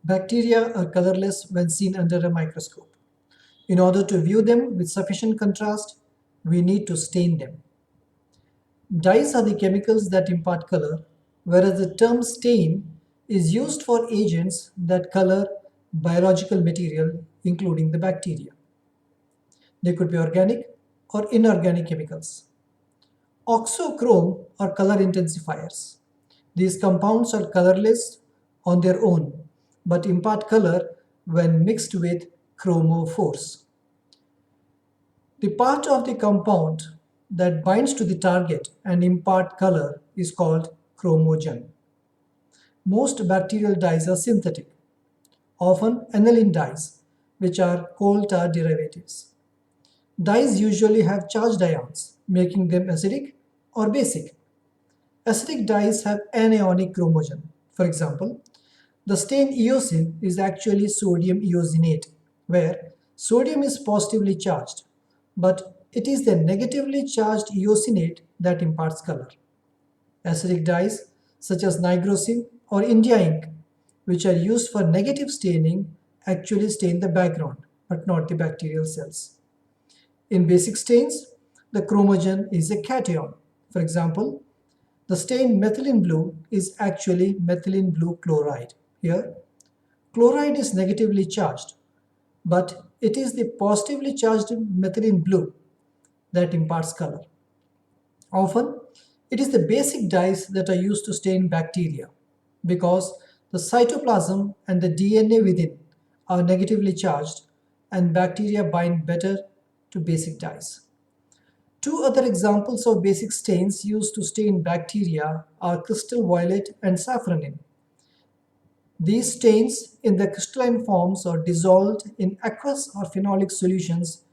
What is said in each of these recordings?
Bacteria are colorless when seen under a microscope. In order to view them with sufficient contrast, we need to stain them. Dyes are the chemicals that impart color, whereas the term stain is used for agents that color biological material, including the bacteria. They could be organic or inorganic chemicals. Oxochrome are color intensifiers. These compounds are colorless on their own, but impart color when mixed with chromophores. The part of the compound that binds to the target and impart color is called chromogen. Most bacterial dyes are synthetic, often aniline dyes, which are coal tar derivatives. Dyes usually have charged ions, making them acidic or basic. Acidic dyes have anionic chromogen. For example, the stain eosin is actually sodium eosinate, where sodium is positively charged, but it is the negatively charged eosinate that imparts color. Acidic dyes such as nigrosin or India ink, which are used for negative staining, actually stain the background, but not the bacterial cells. In basic stains, the chromogen is a cation. For example, the stain methylene blue is actually methylene blue chloride. Here, chloride is negatively charged, but it is the positively charged methylene blue that imparts color. Often, it is the basic dyes that are used to stain bacteria because the cytoplasm and the DNA within are negatively charged and bacteria bind better to basic dyes. Two other examples of basic stains used to stain bacteria are crystal violet and safranin. These stains in the crystalline forms are dissolved in aqueous or phenolic solutions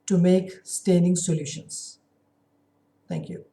to make staining solutions. Thank you.